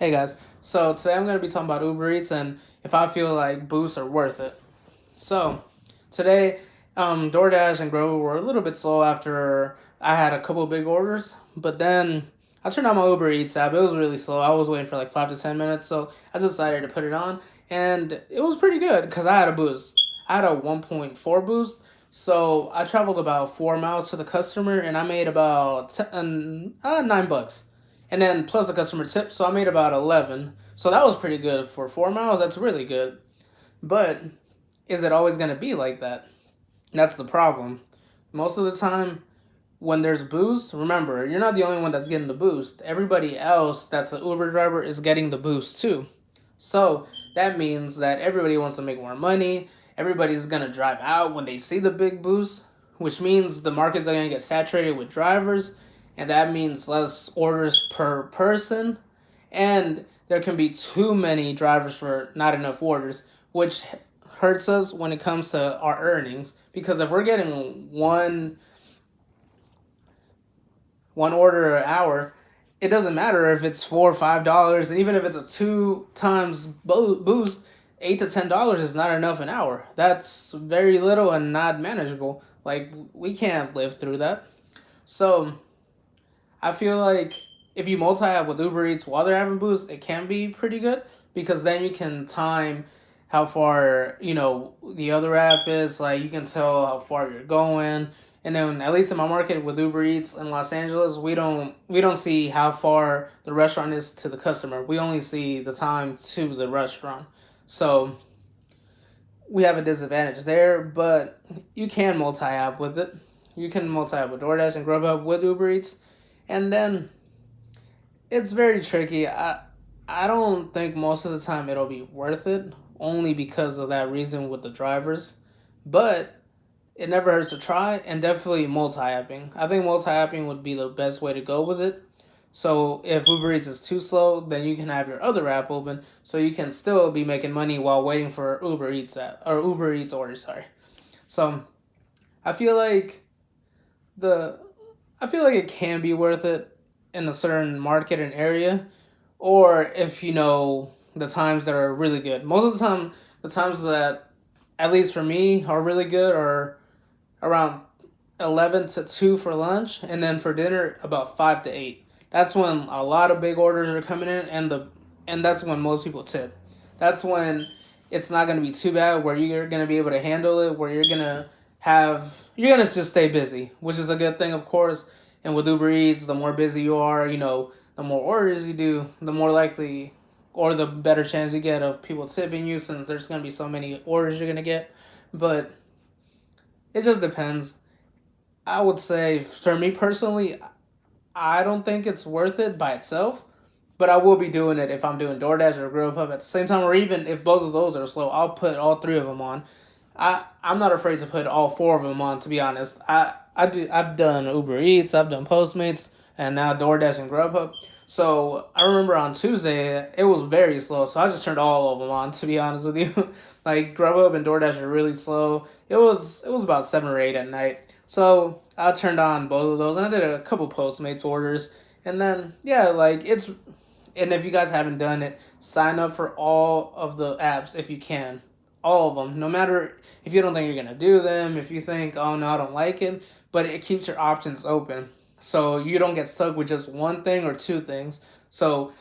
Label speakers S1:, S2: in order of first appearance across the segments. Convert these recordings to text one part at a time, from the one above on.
S1: Hey guys, so today I'm going to be talking about Uber Eats and if I feel like boosts are worth it. So today, DoorDash and Grover were a little bit slow after I had a couple big orders, but then I turned on my Uber Eats app. It was really slow. I was waiting for like 5 to 10 minutes, so I just decided to put it on, and it was pretty good because I had a boost. I had a 1.4 boost, so I traveled about 4 miles to the customer, and I made about $9 and then plus a customer tip, so I made about 11. So that was pretty good for 4 miles. That's really good. But is it always going to be like that? That's the problem. Most of the time, when there's boost, remember, you're not the only one that's getting the boost. Everybody else that's an Uber driver is getting the boost too. So that means that everybody wants to make more money. Everybody's going to drive out when they see the big boost, which means the markets are going to get saturated with drivers, and that means less orders per person, and there can be too many drivers for not enough orders, which hurts us when it comes to our earnings, because if we're getting one order an hour, it doesn't matter if it's $4 or $5, and even if it's a two times boost, $8 to $10 is not enough an hour. That's very little and not manageable. Like, we can't live through that. So I feel like if you multi-app with Uber Eats while they're having boosts, it can be pretty good because then you can time how far the other app is. Like, you can tell how far you're going, and then at least in my market with Uber Eats in Los Angeles, we don't see how far the restaurant is to the customer. We only see the time to the restaurant. So we have a disadvantage there, but you can multi-app with it. You can multi-app with DoorDash and Grubhub with Uber Eats, and then it's very tricky. I don't think most of the time it'll be worth it, only because of that reason with the drivers. But it never hurts to try, and definitely multi-apping. I think multi-apping would be the best way to go with it. So if Uber Eats is too slow, then you can have your other app open, so you can still be making money while waiting for Uber Eats app or Uber Eats order. Sorry. So I feel like the I feel like it can be worth it in a certain market and area, or if you know the times that are really good. Most of the time, the times that, at least for me, are really good are around 11 to 2 for lunch, and then for dinner about 5 to 8. That's when a lot of big orders are coming in, and that's when most people tip. That's when it's not going to be too bad, where you're going to be able to handle it, where you're going to just stay busy, which is a good thing, of course. And with Uber Eats, the more busy you are, the more orders you do, the more likely or the better chance you get of people tipping you, since there's going to be so many orders you're going to get. But it just depends. I would say, for me personally, I don't think it's worth it by itself, but I will be doing it if I'm doing DoorDash or Grubhub at the same time, or even if both of those are slow, I'll put all three of them on. I'm not afraid to put all four of them on. To be honest, I've done Uber Eats, I've done Postmates, and now DoorDash and Grubhub. So I remember on Tuesday it was very slow, so I just turned all of them on. To be honest with you, like Grubhub and DoorDash are really slow. It was about 7 or 8 at night, so I turned on both of those, and I did a couple Postmates orders, and then yeah, like it's. And if you guys haven't done it, sign up for all of the apps if you can. All of them. No matter if you don't think you're going to do them, if you think, oh no, I don't like it, but it keeps your options open. So you don't get stuck with just one thing or two things. So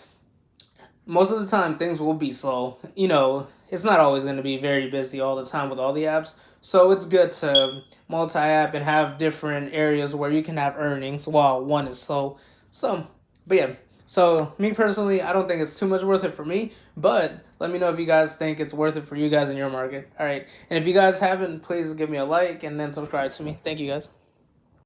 S1: most of the time, things will be slow. It's not always going to be very busy all the time with all the apps. So it's good to multi-app and have different areas where you can have earnings while one is slow. So, but yeah. So me personally, I don't think it's too much worth it for me, but let me know if you guys think it's worth it for you guys in your market. All right. And if you guys haven't, please give me a like and then subscribe to me. Thank you guys.